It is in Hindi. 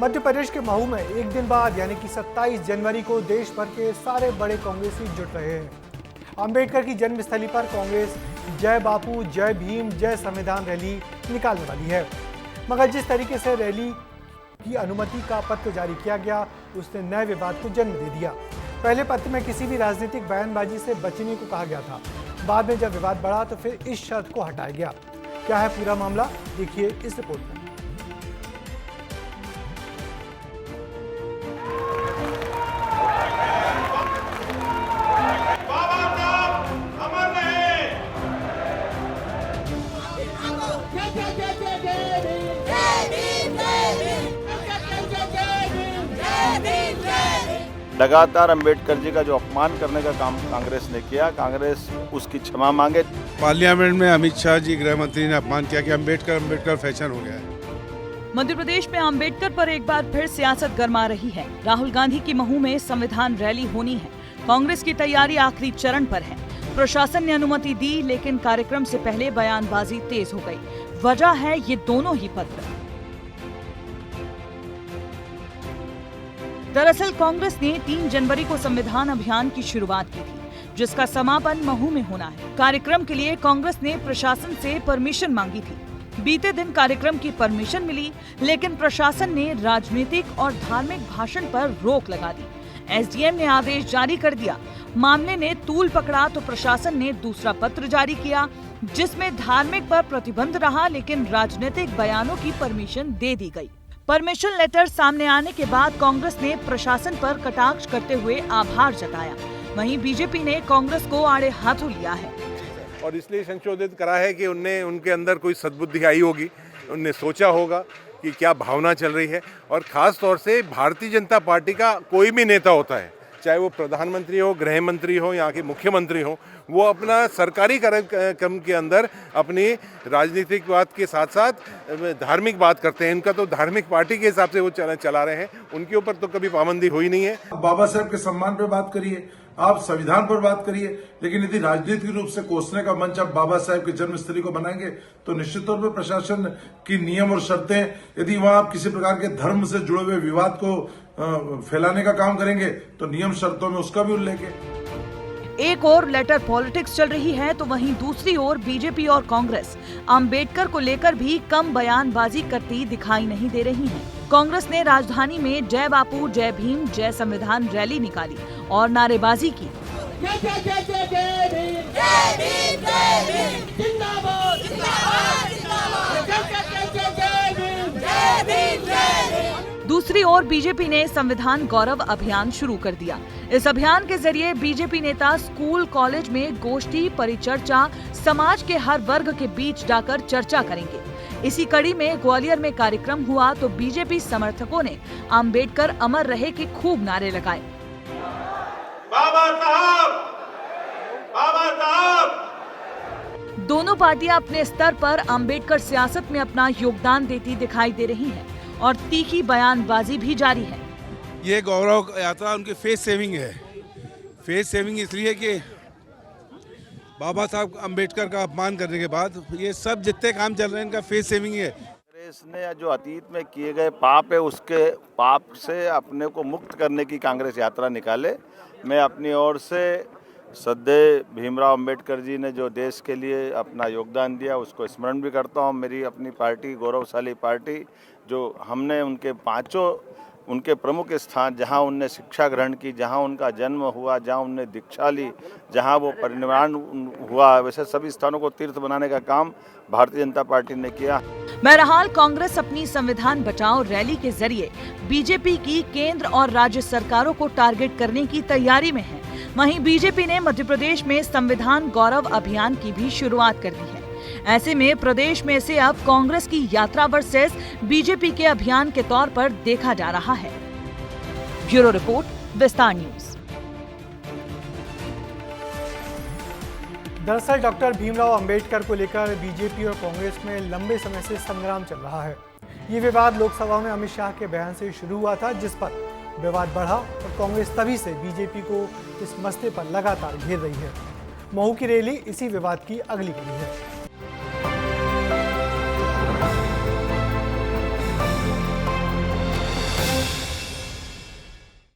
मध्य प्रदेश के महू में एक दिन बाद यानी कि 27 जनवरी को देश भर के सारे बड़े कांग्रेसी जुट रहे हैं। अंबेडकर की जन्मस्थली पर कांग्रेस जय बापू, जय भीम, जय संविधान रैली निकालने वाली है। मगर जिस तरीके से रैली की अनुमति का पत्र जारी किया गया, उसने नए विवाद को जन्म दे दिया। पहले पत्र में किसी भी राजनीतिक बयानबाजी से बचने को कहा गया था। बाद में जब विवाद बढ़ा तो फिर इस शर्त को हटाया गया। क्या है पूरा मामला, देखिए इस रिपोर्ट में। लगातार अंबेडकर जी का जो अपमान करने का काम कांग्रेस ने किया, कांग्रेस उसकी क्षमा मांगे। पार्लियामेंट में अमित शाह जी गृह मंत्री ने अपमान किया कि अंबेडकर फैशन हो गया है। मध्य प्रदेश में अंबेडकर पर एक बार फिर सियासत गरमा रही है। राहुल गांधी की महू में संविधान रैली होनी है। कांग्रेस की तैयारी आखिरी चरण पर है। प्रशासन ने अनुमति दी, लेकिन कार्यक्रम से पहले बयानबाजी तेज हो गई। वजह है ये दोनों ही पत्र। दरअसल कांग्रेस ने 3 जनवरी को संविधान अभियान की शुरुआत की थी, जिसका समापन महू में होना है। कार्यक्रम के लिए कांग्रेस ने प्रशासन से परमिशन मांगी थी। बीते दिन कार्यक्रम की परमिशन मिली, लेकिन प्रशासन ने राजनीतिक और धार्मिक भाषण पर रोक लगा दी। एसडीएम ने आदेश जारी कर दिया। मामले ने तूल पकड़ा तो प्रशासन ने दूसरा पत्र जारी किया, जिसमें धार्मिक पर प्रतिबंध रहा, लेकिन राजनीतिक बयानों की परमिशन दे दी गई। परमिशन लेटर सामने आने के बाद कांग्रेस ने प्रशासन पर कटाक्ष करते हुए आभार जताया। वहीं बीजेपी ने कांग्रेस को आड़े हाथों लिया है और इसलिए संशोधित करा है कि उनके अंदर कोई सद्बुद्धि आई होगी, उनने सोचा होगा कि क्या भावना चल रही है। और खास तौर से भारतीय जनता पार्टी का कोई भी नेता होता है, चाहे वो प्रधानमंत्री हो, गृह मंत्री हो, यहाँ के मुख्यमंत्री हो, वो अपना सरकारी कार्यक्रम के अंदर अपनी राजनीतिक बात के साथ साथ धार्मिक बात करते हैं। इनका तो धार्मिक पार्टी के हिसाब से वो चला रहे हैं, उनके ऊपर तो कभी पाबंदी हुई नहीं है। बाबा साहब के सम्मान पर बात करिए, आप संविधान पर बात करिए, लेकिन यदि राजनीतिक रूप से कोसने का मंच आप बाबा साहब की जन्मस्थली को बनाएंगे तो निश्चित तौर पर प्रशासन की नियम और शर्तें, यदि वहां आप किसी प्रकार के धर्म से जुड़े हुए विवाद को फैलाने का काम करेंगे तो नियम शर्तों में उसका भी उल्लेख है। एक और लेटर पॉलिटिक्स चल रही है तो वहीं दूसरी ओर बीजेपी और कांग्रेस अंबेडकर को लेकर भी कम बयानबाजी करती दिखाई नहीं दे रही है। कांग्रेस ने राजधानी में जय बापू, जय भीम, जय संविधान रैली निकाली और नारेबाजी की। दूसरी ओर बीजेपी ने संविधान गौरव अभियान शुरू कर दिया। इस अभियान के जरिए बीजेपी नेता स्कूल, कॉलेज में गोष्ठी, परिचर्चा, समाज के हर वर्ग के बीच जाकर चर्चा करेंगे। इसी कड़ी में ग्वालियर में कार्यक्रम हुआ तो बीजेपी समर्थकों ने अंबेडकर अमर रहे के खूब नारे लगाए। बाबा साहब, बाबा साहब। दोनों पार्टियां अपने स्तर पर अंबेडकर सियासत में अपना योगदान देती दिखाई दे रही हैं और तीखी बयानबाजी भी जारी है। ये गौरव यात्रा उनकी फेस सेविंग है। फेस सेविंग इसलिए कि बाबा साहब अंबेडकर का अपमान करने के बाद ये सब जितने काम चल रहे हैं इनका फेस सेविंग है। कांग्रेस ने जो अतीत में किए गए पाप है, उसके पाप से अपने को मुक्त करने की कांग्रेस यात्रा निकाले। मैं अपनी ओर से श्रद्धेय भीमराव अंबेडकर जी ने जो देश के लिए अपना योगदान दिया उसको स्मरण भी करता हूँ। मेरी अपनी पार्टी गौरवशाली पार्टी, जो हमने उनके 5 उनके प्रमुख स्थान, जहाँ उनने शिक्षा ग्रहण की, जहाँ उनका जन्म हुआ, जहाँ उनने दीक्षा ली, जहाँ वो परिनिर्वाण हुआ, वैसे सभी स्थानों को तीर्थ बनाने का काम भारतीय जनता पार्टी ने किया। बहरहाल कांग्रेस अपनी संविधान बचाओ रैली के जरिए बीजेपी की केंद्र और राज्य सरकारों को टारगेट करने की तैयारी में है। वहीं बीजेपी ने मध्य प्रदेश में संविधान गौरव अभियान की भी शुरुआत कर दी है। ऐसे में प्रदेश में से अब कांग्रेस की यात्रा वर्सेस बीजेपी के अभियान के तौर पर देखा जा रहा है। ब्यूरो रिपोर्ट, विस्तार न्यूज। दरअसल डॉक्टर भीमराव अंबेडकर को लेकर बीजेपी और कांग्रेस में लंबे समय से संग्राम चल रहा है। ये विवाद लोकसभा में अमित शाह के बयान से शुरू हुआ था, जिस पर विवाद बढ़ा और कांग्रेस तभी से बीजेपी को इस मसले पर लगातार घेर रही है। महू की रैली इसी विवाद की अगली कड़ी है।